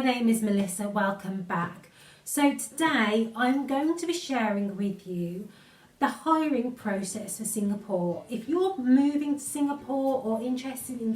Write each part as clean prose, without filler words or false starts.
name is Melissa, welcome back. So today I'm going to be sharing with you the hiring process for Singapore. If you're moving to Singapore or interested in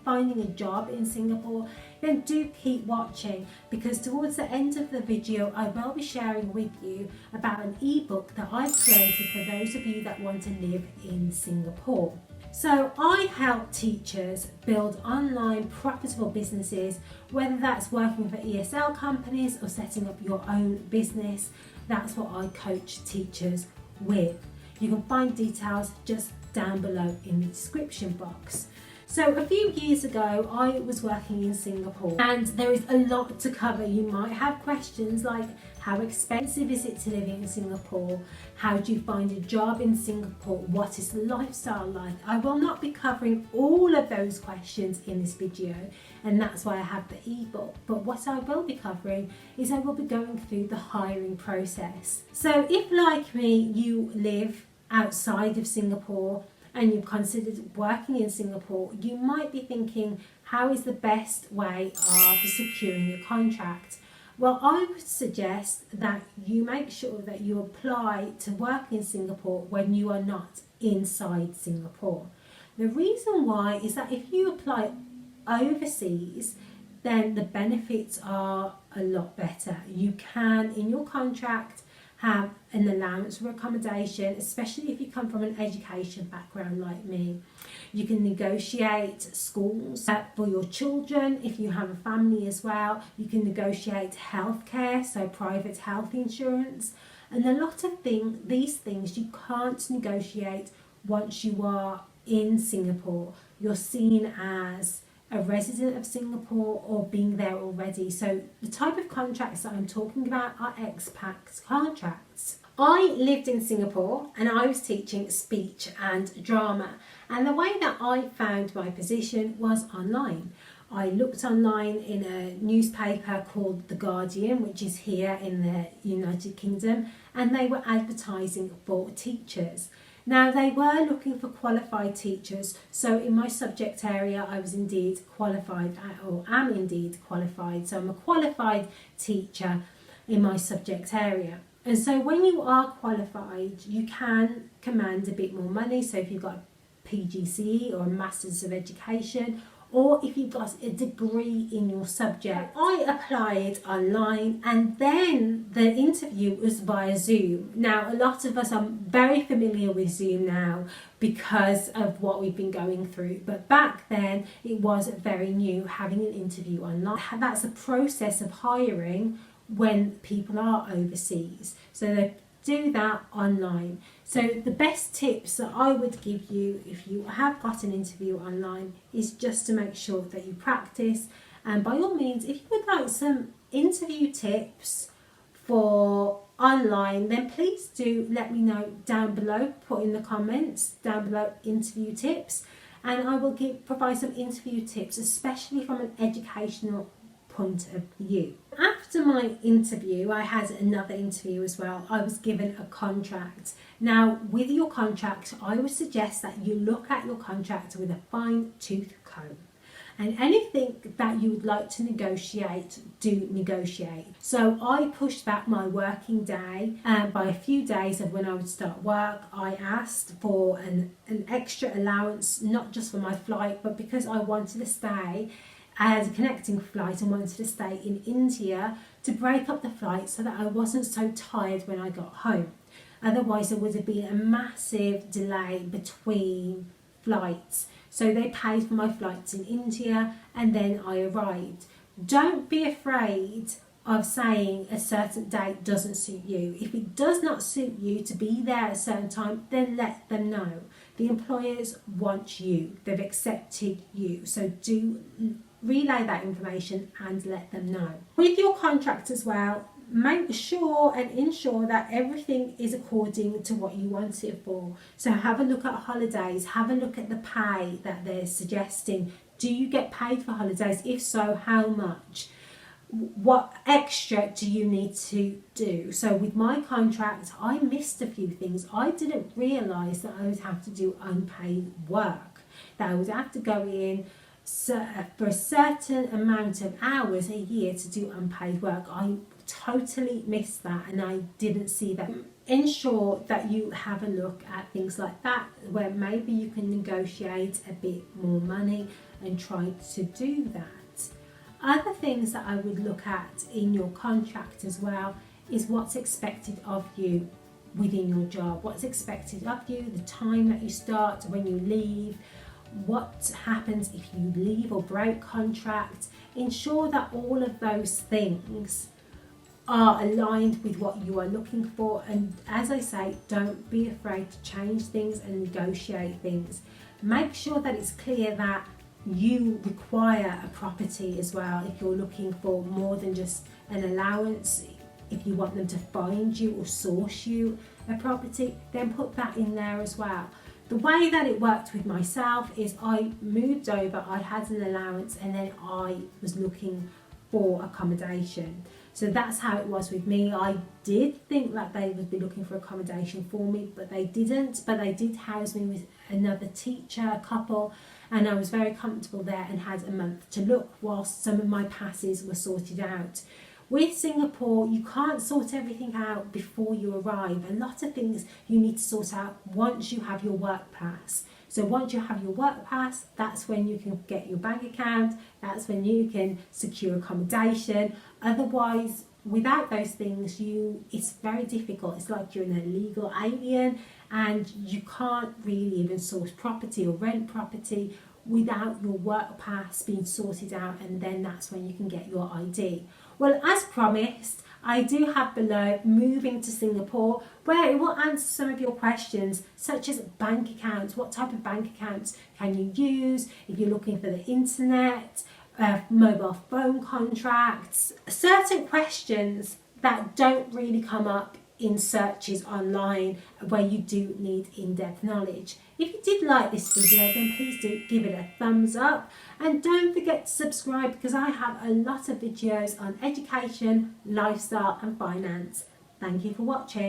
finding a job in Singapore, then do keep watching, because towards the end of the video I will be sharing with you about an ebook that I've created for those of you that want to live in Singapore. So I help teachers build online profitable businesses, whether that's working for ESL companies or setting up your own business. That's what I coach teachers with. You can find details just down below in the description box. So a few years ago I was working in Singapore, and there is a lot to cover. You might have questions like, how expensive is it to live in Singapore? How do you find a job in Singapore? What is the lifestyle like? I will not be covering all of those questions in this video, and that's why I have the ebook. But what I will be covering is I will be going through the hiring process. So if, like me, you live outside of Singapore and you've considered working in Singapore, you might be thinking, how is the best way of securing a contract? Well, I would suggest that you make sure that you apply to work in Singapore when you are not inside Singapore. The reason why is that if you apply overseas, then the benefits are a lot better. You can, in your contract, have an allowance for accommodation, especially if you come from an education background like me. You can negotiate schools for your children if you have a family as well. You can negotiate healthcare, so private health insurance, and a lot of these things you can't negotiate once you are in Singapore. You're seen as a resident of Singapore or being there already. So the type of contracts that I'm talking about are expat contracts. I lived in Singapore and I was teaching speech and drama, and the way that I found my position was online. I looked online in a newspaper called The Guardian, which is here in the United Kingdom, and they were advertising for teachers. Now, they were looking for qualified teachers, so in my subject area I was indeed qualified, or am indeed qualified, so I'm a qualified teacher in my subject area. And so when you are qualified, you can command a bit more money. So if you've got a PGCE or a Masters of Education, or if you've got a degree in your subject. I applied online, and then the interview was via Zoom. Now, a lot of us are very familiar with Zoom now because of what we've been going through, but back then it was very new, having an interview online. That's a process of hiring when people are overseas, so they do that online. So the best tips that I would give you if you have got an interview online is just to make sure that you practice. And by all means, if you would like some interview tips for online, then please do let me know down below. Put in the comments down below interview tips, and I will provide some interview tips, especially from an educational point of view. After my interview, I had another interview as well. I was given a contract. Now, with your contract, I would suggest that you look at your contract with a fine-tooth comb, and anything that you would like to negotiate, do negotiate. So I pushed back my working day by a few days of when I would start work. I asked for an extra allowance, not just for my flight, but because I wanted to stay as a connecting flight and wanted to stay in India to break up the flight so that I wasn't so tired when I got home. Otherwise there would have been a massive delay between flights. So they paid for my flights in India, and then I arrived. Don't be afraid of saying a certain date doesn't suit you. If it does not suit you to be there at a certain time, then let them know. The employers want you. They've accepted you. So do relay that information and let them know. With your contract as well, make sure and ensure that everything is according to what you want it for. So have a look at holidays, have a look at the pay that they're suggesting. Do you get paid for holidays? If so, how much? What extra do you need to do? So with my contract, I missed a few things. I didn't realise that I would have to do unpaid work, that I would have to go in, for a certain amount of hours a year to do unpaid work. I totally missed that, and I didn't see that. Ensure that you have a look at things like that, where maybe you can negotiate a bit more money and try to do that. Other things that I would look at in your contract as well is what's expected of you within your job, what's expected of you, the time that you start, when you leave, what happens if you leave or break contract. Ensure that all of those things are aligned with what you are looking for, and as I say, don't be afraid to change things and negotiate things. Make sure that it's clear that you require a property as well. If you're looking for more than just an allowance, if you want them to find you or source you a property, then put that in there as well. The way that it worked with myself is I moved over, I had an allowance, and then I was looking for accommodation. So that's how it was with me. I did think that they would be looking for accommodation for me, but they didn't. But they did house me with another teacher, a couple, and I was very comfortable there and had a month to look whilst some of my passes were sorted out. With Singapore, you can't sort everything out before you arrive. A lot of things you need to sort out once you have your work pass. So once you have your work pass, that's when you can get your bank account, that's when you can secure accommodation. Otherwise, without those things, it's very difficult. It's like you're an illegal alien, and you can't really even source property or rent property without your work pass being sorted out, and then that's when you can get your ID. Well, as promised, I do have below moving to Singapore, where it will answer some of your questions, such as bank accounts. What type of bank accounts can you use if you're looking for the internet, mobile phone contracts, certain questions that don't really come up in searches online where you do need in-depth knowledge. If you did like this video, then please do give it a thumbs up, and don't forget to subscribe, because I have a lot of videos on education, lifestyle and finance. Thank you for watching.